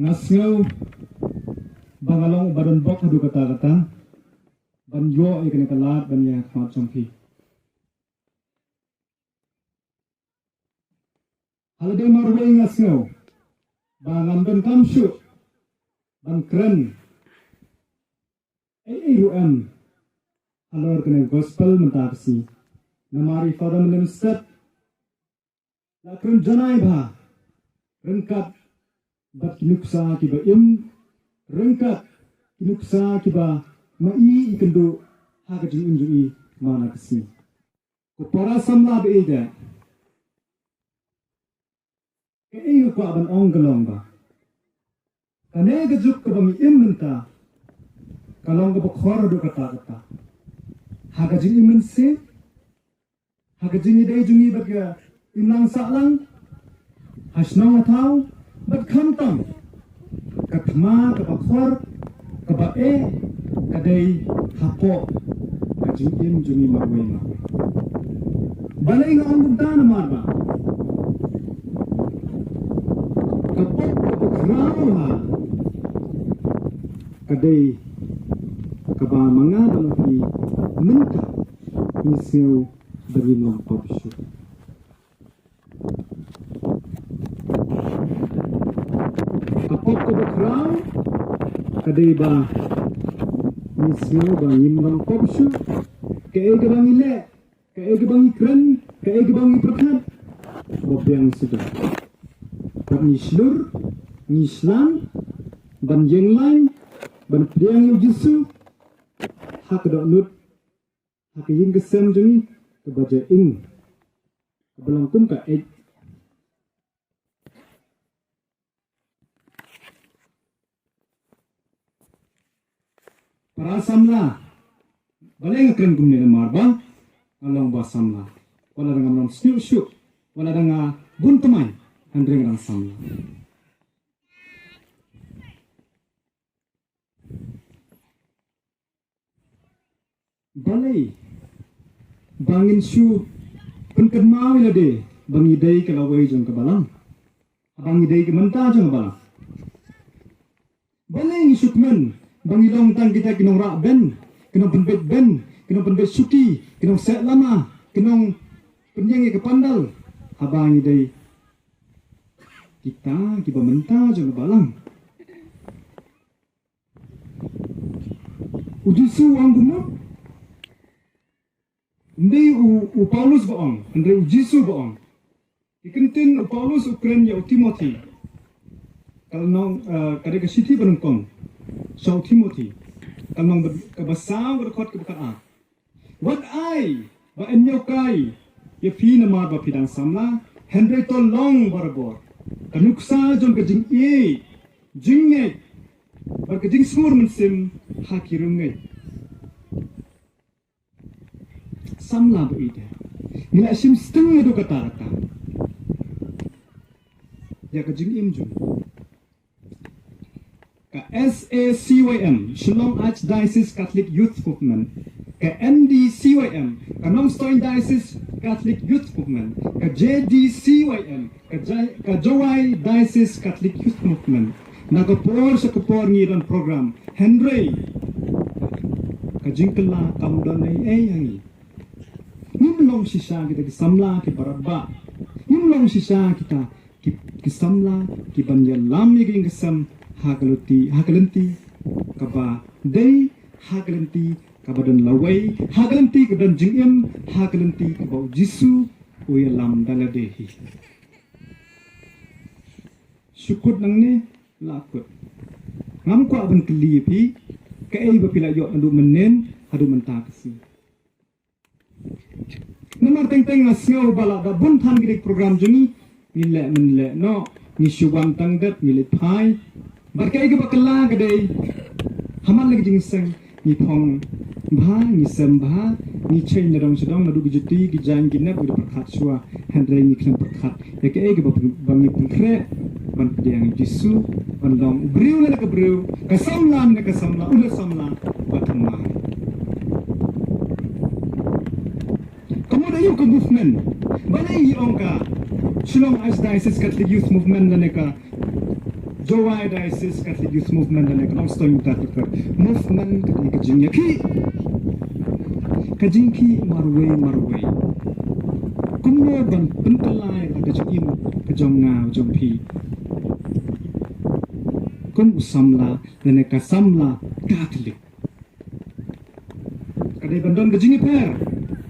ngasngau bangalong badan bok hadu kata-kata ban yo ikene kalat ban ya khat chompi halade marwe ngasngau bangan ban kamshu ban kren AUM halor kene gospel mentapsi namari fadam lemstat la kren janai bha rengkat bat kinuksa kiba im rengkat kinuksa kiba mai ikendo hagajing injui mana kesi ko para samla beida ke ingo ko aban onggelong ba kane gajuk ko bang im menta kalong ko khor do kata hagajing imense hagajing idai jungi baga imlang salang hasnong atau bat khantam kathma kapakhor kabae kadai hapo kajim jumi marwema balai nga ang dan marba kapok kapakrao ha kadai kaba mga balapi minta Mynsiem bagimong pabsyo kapok kapakrao kadai ba Mynsiem bagimong pabsyo kaya bang ile kaya bang ikren kaya bang iprakat bobyang sudah ban islur islam ban jenglai ban priang jisu hak do nut hak yin gesem juni kebaja ing belangkum ka para samla baleng kren kumne marba along ba samla wala dengan nom syu wala dengan buntamai handring rang samla balai bangin syu penken mau lade bangi dai kalawai jong kabalang bangi dai ke menta jong kabalang balai sukmen bangi long tang kita kinong ra ben kinong penbet ben kinong penbet suki kinong set lama kinong penyengi ke pandal habangi dai kita kiba menta jong kabalang ujisu anggumno Ndai u Paulus baong, ndai u Jisu baong. Ikentin u Paulus ukren ya u Timothy. Kalau nong kada ke siti benungkong, so Timothy. Kalau nong kebasaw berkot kebukaan. What I ba enyokai ya pi nama ba pidang samla, Henry tolong barbor. Kanuksa jong kejing jingye, berkejing semur Mynsiem haki rungai. Samla beida nila sim setengah do kata-kata ya kajing imjun ka SACYM Shillong Archdiocese Catholic Youth Movement ka NDCYM ka Nongstoin Diocese Catholic Youth Movement ka JDCYM ka Jowai Diocese Catholic Youth Movement nakapor sa kapor ngiran program Henry kajing kala kamudan ay hangi Yumlong sisa kita kisamla ki barabba. Yumlong sisa kita kisamla ki banyalam ni king kesam hakalenti kaba day hakalenti kabadan lawai hakalenti kabadan jingim hakalenti kabau jisu uyalam daladehi. Syukur nang ni lakut. Ngam ko aban kelipi kai bapila yo andu menen adu mentakasi. Namar teng-teng ngasngau bala da buntan gidik program jeni nile no ni syuban tangdat nile pai barkai ke bakala gede hamal lagi jingseng ni phong bha ni sembha ni chain nadong sedong nadu gijuti gijang ginap udah perkhat sua handre ni klam perkhat ya ke bangi pungkre ban pediang jisu ban dong briu le ke briu kasamla ulah samla batama Kemudian ke movement, balai ongka Shillong Archdiocese Catholic Youth Movement dan neka Jowai Diocese Catholic Youth Movement dan Economic Story Mutatikar Movement kajing yaki kajingki marway kumno ban pentelai kajing im kajong nga kajong pi kum samla dan Eka Samla Catholic kadai bandon kajing per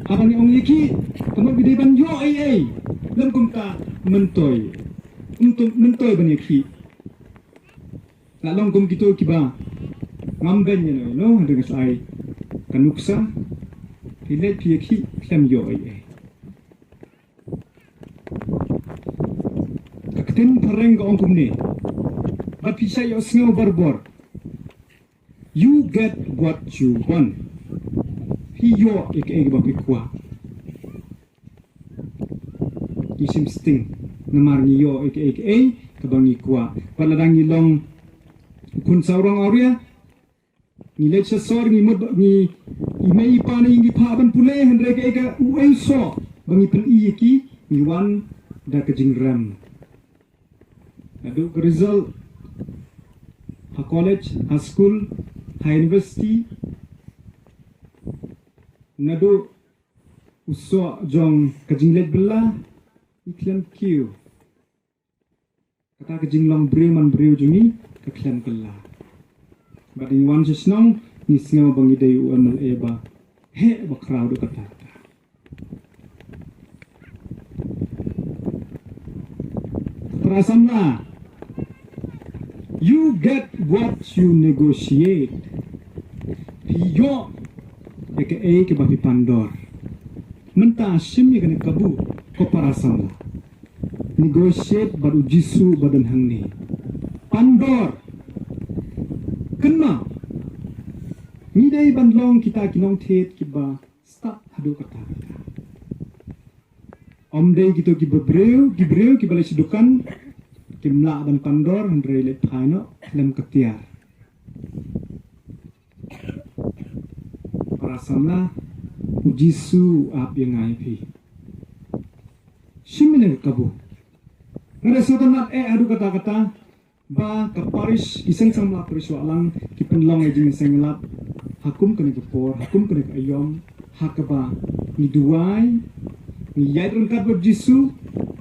abang ni ong yaki kamu bidai ban yo ai lam kumta mentoy untuk mentoy ban yaki Lalong kum gitu kiba ngamben you know dengan sai kanuksa hilet pieki klem yo kakten pareng ko kum ni but pisai yo sngo barbor you get what you want hiyo ek ba pikwa isim sting namar ni yo ek kabangi kwa paladang ilong kun saurang auria ni lecture sor ni mod ni imei pa ni ngi phaban pule hendre ke uai so bangi pen i ki ni wan da ke jingkren adu result ha college ha school ha university nadu uso jong ke jinglet bela iklan kiu kata ke jinglong breman breu jungi kaklan kala bading wan sesnong ni singaw bangi day uan eba he ba crowd kata prasamna you get what you negotiate piyo ke bapi pandor menta shimi kene kabu ko prasamna negotiate baru jisu badan hangni pandor kena ni dai bandlong kita kinong thet kiba stop hadu kata om dai gitu gibreu kibale sidukan kimla dan pandor andre le phano lem ketiar para samla jisu ap yang ai pi simine kabu ngare sotanat hadu kata ba ka parish I Samla Parish walang kipenlong jingiaseng lap hakum kene kepor hakum kene ayom hakaba ni duai ni yaidron kabur jisu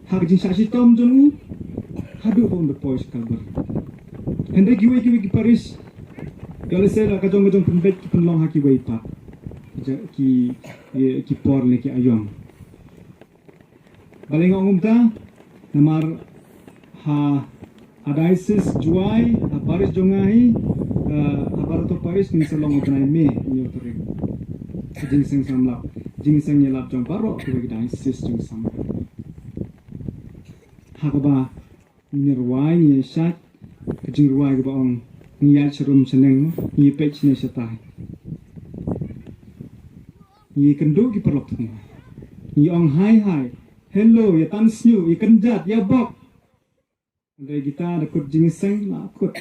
hak jin saksi tom jonu hadu pon the pois kalbar hende giwe ki parish kale se la kajong pembet kipenlong haki wai pa ki por ne ki ayom baleng ngumta namar ha Adaisis juai aparis jongai aparato paris ni salong utanai me ni utare jingiaseng samla jingiaseng yelap jong paro tu bagi daisis jong samla hakaba ni ruai ni shat jing ruai ga ong ni yal cherum cheneng ni pech ne setai ni kendo ki perlok ni ong hai hello ya tan snu ya kenjat ya bok dari kita ada kut jingiaseng lah kut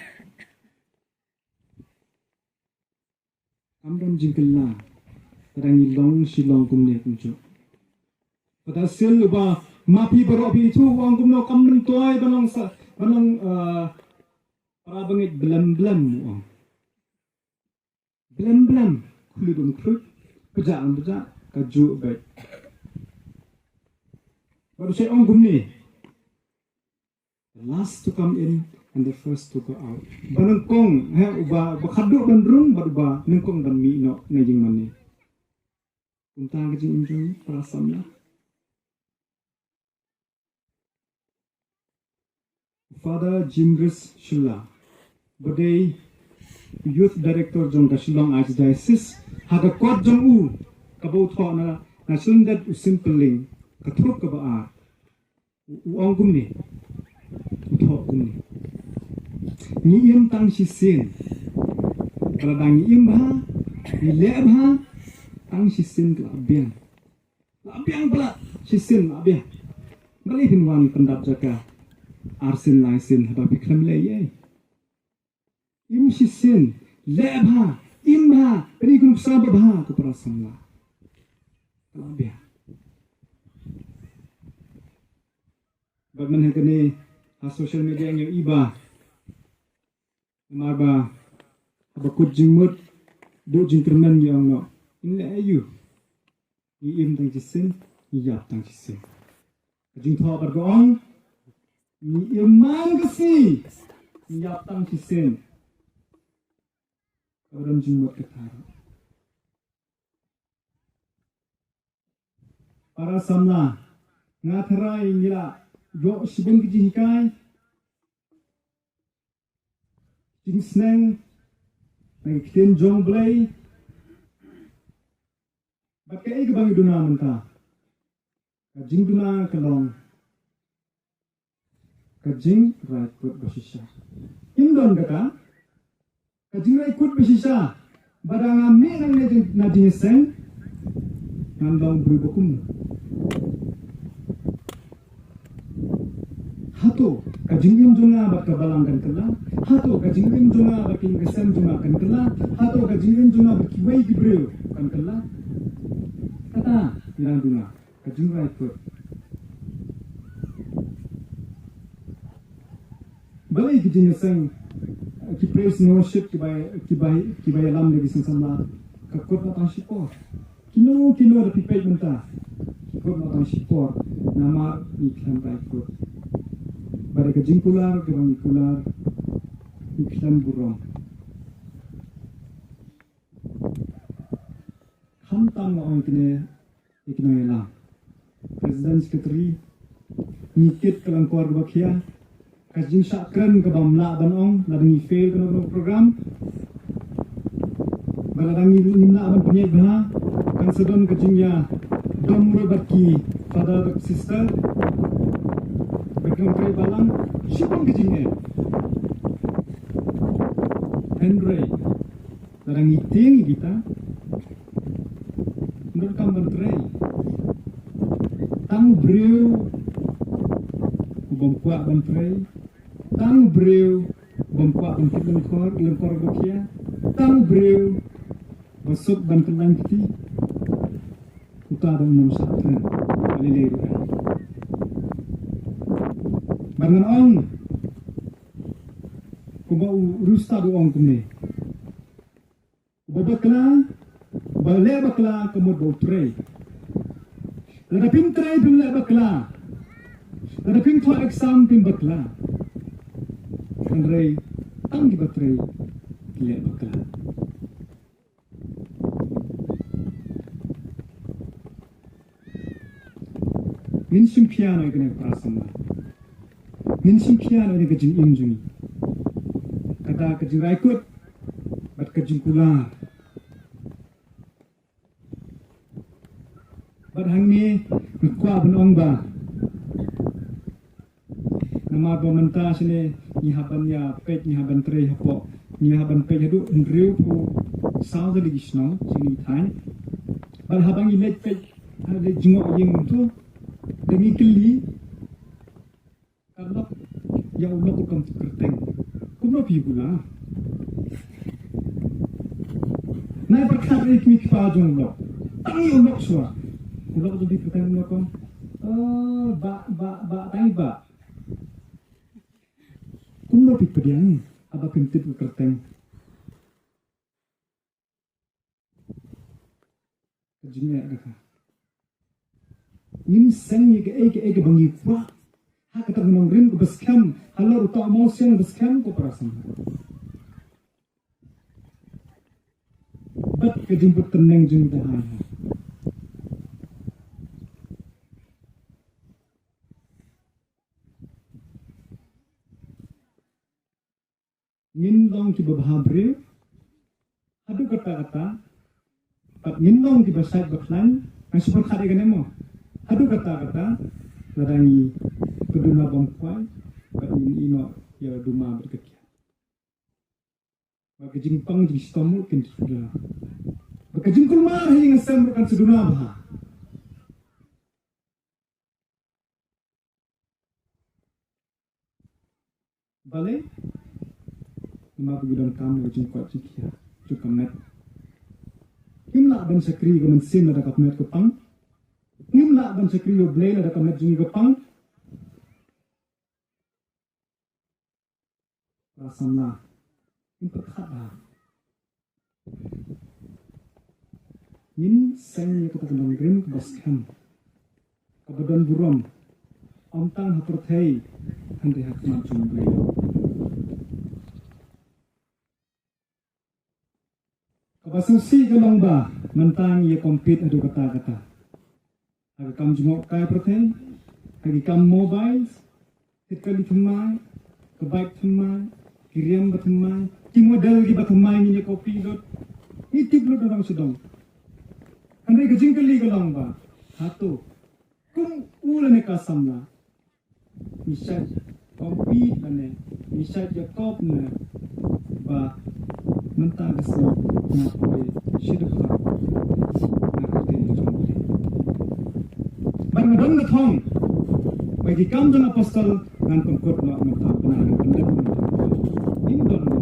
amdon jingkela kadang ilong silong kumne kunjo pada sel ba mapi baro pi tu wang kumno kamnen toy banang para bangit blam kuludum krut beja kaju baik baru saya ong kumne the last to come in and the first to go out. Banengkong ba khaduk bandrung ba nengkong dan mi no ngajing mani. Unta ngajing injung prasamna. Father Jimris Shula, badai youth director jong Shillong Archdiocese haga kwat jong u kabau tho na sundat usimpeling katruk ka ba uang gumni utho gumni ni im tang sisin kalau dang im ba ni le ba tang sisin labiang pula sisin labiang balik wan pendap jaka arsin laisin haba bikram le ye im sisin le ba im ba ini grup sabab ha ke prasamla labiang bagman hekene social media yang iba Marba abakut jingmut do jingkren yang no. Ini ayu. Iim tang jisen, iyap tang jisen. Jing tho bergoong. Ni imang kesi. Iyap tang jisen. Orang jingmut ketar. Para samla ngatherai ngira yo sibung kijihikai. Jingsneng, nagkitin jong blay. Ba't kaya ikabang iduna manta? Kajing duna kalong. Kajing right foot basisya. Indon kata? Kajing right foot basisya. Badang amin ang na jingiaseng. Ngandong berubakum. Hato, kajing yung junga bat kabalangkan kala. Hato, kajing yung junga bat kingasem junga kan kala. Hato, kajing yung junga bat kiway kibril kan kala. Kata, ilang junga, kajing right foot. Balay kijingaseng, kipraise worship kiba alam lagi sama kakot matang sipor. Kino da pipay menta. Kakot matang sipor. Nama iklan right foot. Pada kajing kular, kebang kular, iklan burung. Hantang orang ikna ialah. President Secretary ngikit kelang keluarga bakia. Kajing sakren kebang mla banong, ladang fail kena program. Baladang nimna aban penyek bah, kan sedon kajingnya domro baki father sister. Background kaya balang, sipang kajingnya. Henry, larang iting kita. Menurut bantray. Tang brew, bongkuak bantray. Tang brew, bongkuak bantik lengkor bakia. Tang brew, basuk bantelang kiti. Utara enam sakren, alileru. Bangan ong, kubau rusta do ong kumne. Kubau bakla, bale bakla kumud bau tray. Lada ping tray ping le bakla. Lada ping thwa exam ping bakla. Andrei, tang giba tray le bakla. Mynsiem piano ikene prasama. Mynsiem piano ni kajing injuni. Kata kajing raikut, bat kajing kular. Bat hang ni ngkwa benong ba. Nama ba menta sini nyihaban ya pek nyihaban tre hapo. Nyihaban pek hadu ndriu pu sao de gisno sini thain. Bat habang ilet pek ada jingok yeng tu demi keli. Kalau ya Allah ku kam kerteng. Kuno pi pula. Nai berkat ik mi fa jong lo. Tangi Allah suwa. Ulo tu di kerteng lo kom. Ba tai ba. Kuno pi pediang aba pintit ku kerteng. Kajingnya kata. Mynsiem ye ke bangi kwa. Ha kata ngomong ko baskam halar uta emotion baskam ko perasaan. Bat kejemput teneng jeng dahan. Ngindong ki bahabre. Adu kata-kata. Pat ngindong ki basait baklan. Ang super kade ganemo. Adu kata-kata. Larangi peduna bangkwai, batin ino ya duma berkekian. Bagi jingpang di stomu kin sudah. Bagi jingkul mah hingga sembukan seduna bah. Balik, lima bulan kamu jingkuat jikia, cukup net. Kimla ban sekri ke Mynsiem ada kapmet kepang. Kimla ban sekri yo blay ada kapmet jingi kepang. I Samla Impak kata. Yin seng yang kita kenal grim baskan. Kebadan buram. Omtang hapertai. Handai hak macam beliau. Kabasusi kalong ba. Mentang ia kompet adu kata-kata. Agak kam jengok kai pertai. Agak kam mobile. Hitkali themai. Kebaik themai. Kiriam bathemai. Kimodal di bathemai ni kopi lot. Itip lot orang sedang. Andai kejingkali kalong ba. Hatu. Kung ulan ka samla. Misal kopi lane. Misal Jacob na ba. Mentang kasi na pwede. Shidukha. Nakatin mo jomde. Barang na thong. Bagi kam jang apostol ngan pengkot na mentang penahan pendek. Indon mo.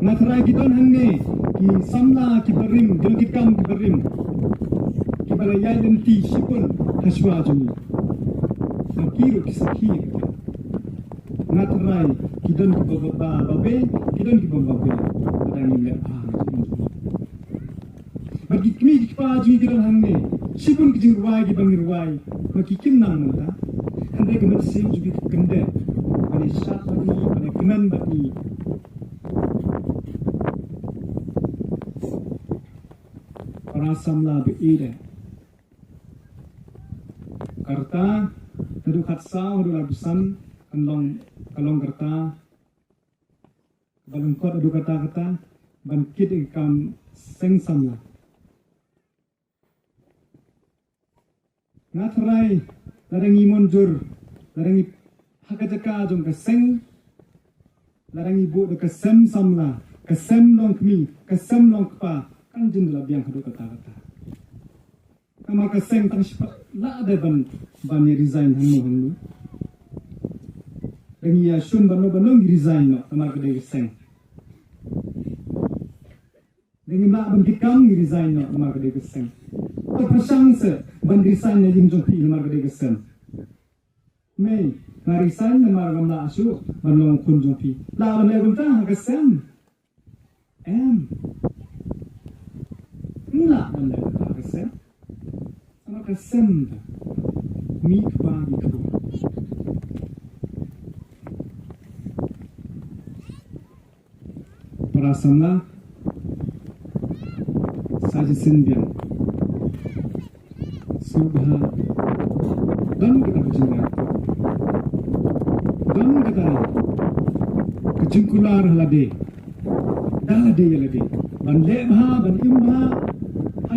Natrai giton hangne ki samla ki barim dilgikam ki barim ki baraya lenti sipun haswa jumi akiru ki sakhi natrai kidon ki baba babe kidon ki baba babe tadang le bagi kmi ki pa jumi kidon hangne sipun ki jirwai ki bangirwai maki kim nang mata hande ki mersim jubi kende ani shat bani ani kinan bani I Samla beide. Karta nadu khatsa nadu labusan kalong karta balungkot adu kata bangkit ikam seng samla. Ngatrai larangi monjur larangi hakajaka jong kaseng larangi bu de kasem samla kasem long kmi kasem long kpa kan jin la biang hadu kata-kata. Kama kaseng tang sipa la ada ban resign hanu. Dengi ya sun ban resign no kama kade kaseng. Dengi ma ban dikam resign no kama kade kaseng. To pasang se ban resign na jing jong pi kama kade kaseng. Mei na resign na mar gamla asu ban long kun jong pi. La ban le gunta kaseng. Nggak benda kata kesem, sama kesem dah, mik bagi tu. Para samla, saja senbiang, subha, dan kita berjumpa, dan kita kejengkular halade, dah lade ya lade, ban lebha, ban imha.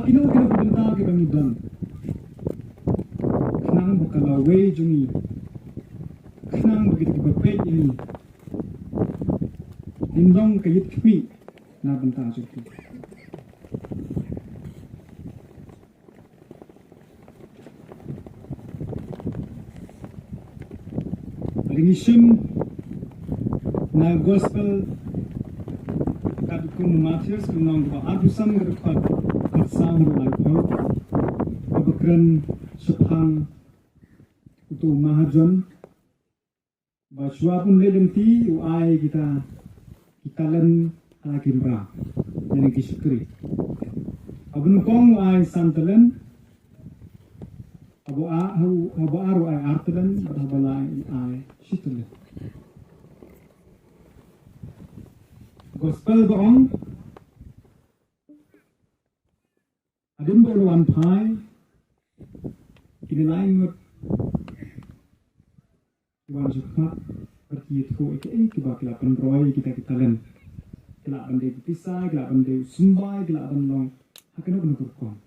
Kino benda ke bangi don. Kenang bukala way jungi. Kenang begitu berpet ini. Indong kayit kpi na benta juki. Mynsiem na gospel kadukung Matius kunong ba adusam gerpat Sam Alpo, Abakran Suphang Utu Mahajon, Baswapun Ledenti, Uai kita Len Alakimra, yang kisukri. Abun Kong Uai Santalan, Abu Aru Ai Artalan, Abala Ai Shitulan. Gospel Gong. Adin berluan pai, kini lain ngut, wan sukat berkiat ko kiba kelapan roy kita len, kelapan de pisah, kelapan de sumbai, kelapan long, hakena berkong,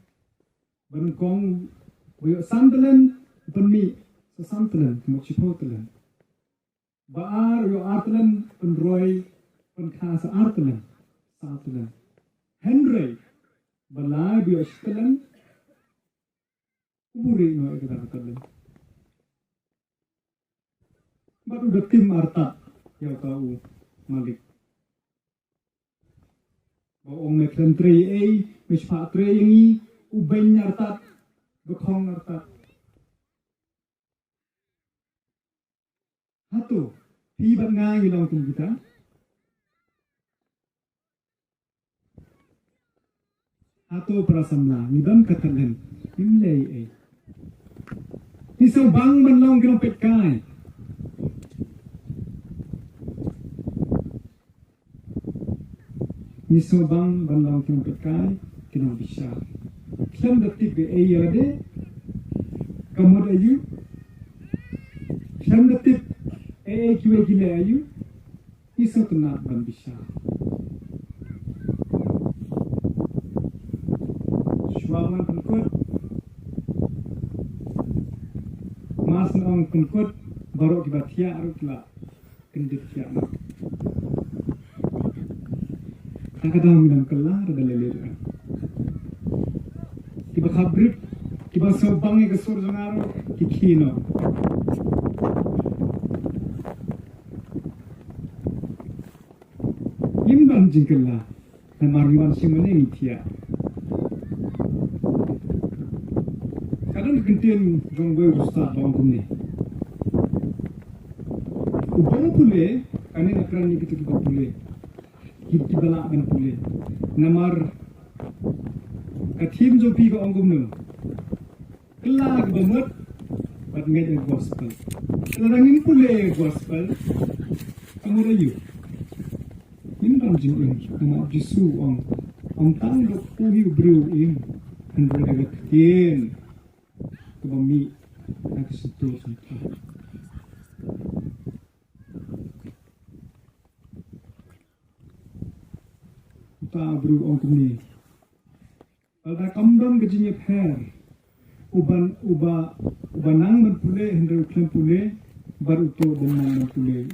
berkong, boyok santalan, penmi, sesantalan, mau cipotalan, baar yo artalan, penroy, penkasa artalan, santalan, Henry. Balai biar sekalian, kuburi no kata len. Baru dah tim arta yang tahu Malik. Baong mekren trei mispa trei ini ubeng arta, bekong arta. Atau hibat ngai wilang tum kita. Atau prasamla ngidam katalan imlei Iso bang manlong kino petkai. Iso bang manlong kino petkai kino bisa. Kiam datik be ayade kamod ayu. Kiam datik kiwe gile ayu. Iso tenar ban bisa. Shwaman kunkut. Mas nong kunkut baru dibatia arutla kendit tiak. Kadang minum kelar ada lelir. Tiba kabrit, tiba sobangnya ke sur zangaro kikino. Imban jingkela, namariwan simene mitia. Kadang kentian jongboy ustad bang kumne. Ubang pule, ane nakran ni kita pule. Kita balak kan pule. Namar kathim jopi ko anggum nu. Kelag banget, bat ngej gospel. Larangin pule gospel. Kamu rayu. Ini kan jingin, nama Jisu ang tang dok puhi brio in, andro dagat kin. Kebami nak sentuh sentuh. Ta bru ong kumni. Alda kamdam gajinya per. Ubanang man pule hendra uklam pule baru to dengan man pule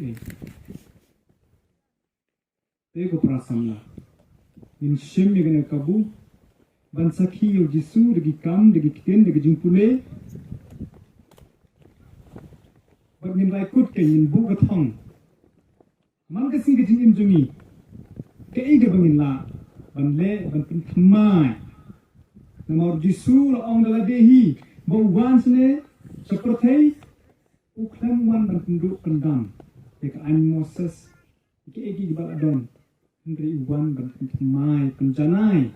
Ego prasamla. Mynsiem yagana kabu bansakhi yo Jisu degi kam degi ken degi jingpule. Bagin laikut ke yin bu gathong. Man kasing ke jingim jungi. Ke ige bangin la banle bantin thamai. Namor Jisu la ong dala dehi bauwan sene seperti uklam wan bantin du kendam. Ke an Moses ke igi gibal adon. Hendri uwan bantin thamai penjanai.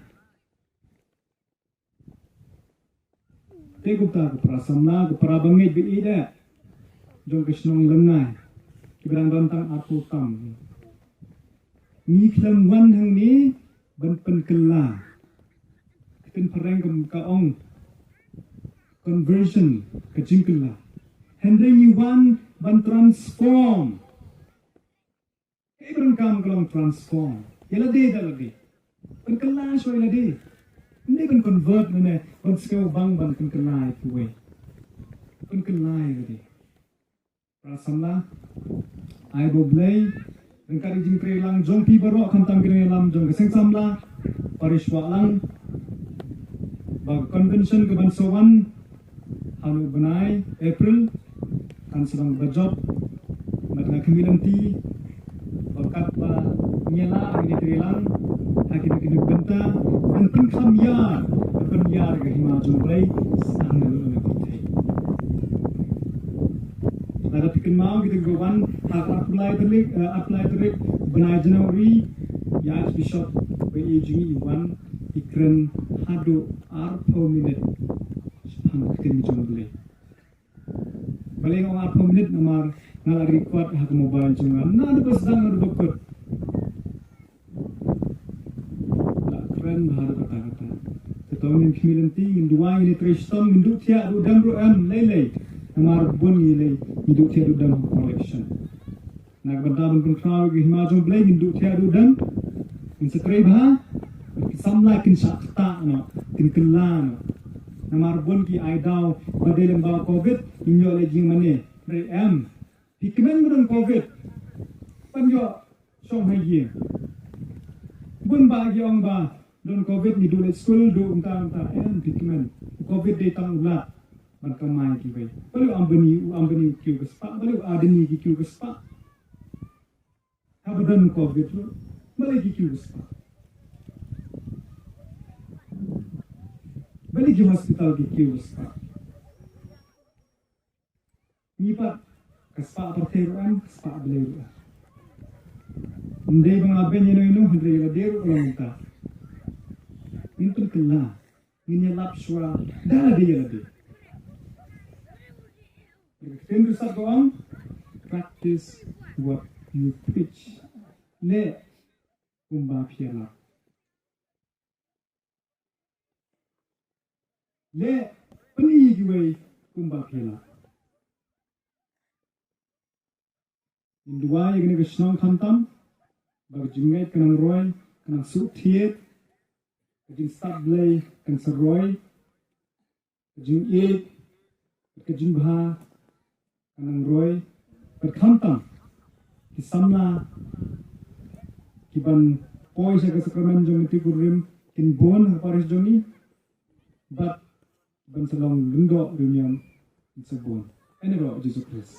Tegupta ke prasamla ke parabangit be ida. Jong kesnong lengai. Kiberang rantang aku tam. Ni klam wan hang ni ban penkela. Ken perang ke kaong conversion ke jingkela. Hendri ni wan ban transform. Kiberang kam kalong transform. Yala de da lagi. Penkela so yala de. Hindi kan convert na ban skaw bang ban penkela itu we. Penkela lagi. Prasamla, I boblay, rengkari jingkren lang jong pi baru akan tangkir lam jong I Samla Parish Wahlang bag convention ke bansawan halu benai April kan sedang berjob matna kemilanti bakat ba nyala ini trilang haki de bynta dan pun yar ke hima jong play sang lalu na kote. Ada pikin mau kita gawan apply terik benai Januari ya Bishop BEG Iwan ikren hado arpo minute sepang pikin jong beli. Balik orang arpo minute namar ngalar record hak mobile jongan na ada pasang ada dokter. Tak keren bahar kata-kata. Ketawin kemilanti induai ini tristom induk tiak udam ruam lelei. Namar bun gilei induk tiak udam collection. Nak bantaban kontrol ke himajong blay induk tiak udam. Insetrei bah samla kin sakta no tin kella no. Namar bun ki aidau badel ba covid inyo lagi mane re am. Pikmen mudang covid. Panjo song hayi. Bun ba gi ong ba don covid ni dule school do unta am pikmen. Covid day tang ulat. Kamai ki bai balu ambani kiu ke spa balu adani ki kiu ke spa habadan covid lo balai ki kiu ke spa bali ki hospital ki kiu ke spa ni pat kaspa perteruan kaspa beleru ndai bang aben ino hendri laderu ulamta intul kena ini lapswa dah dia lade Kyrduh sabang practice what you preach le kumba piala le peni giwei kumba piala indua yang ni kesnong khantam bag jingai kanang roy kanang su thiet kajing start blay kan seroy kajing e kajing bha kanang roy berkhantam I Samla kiban poi sa sakramen jong ti kurim kin bon Parish jongi but ban salong lunggo rumiam in sabon enero Jesus Christ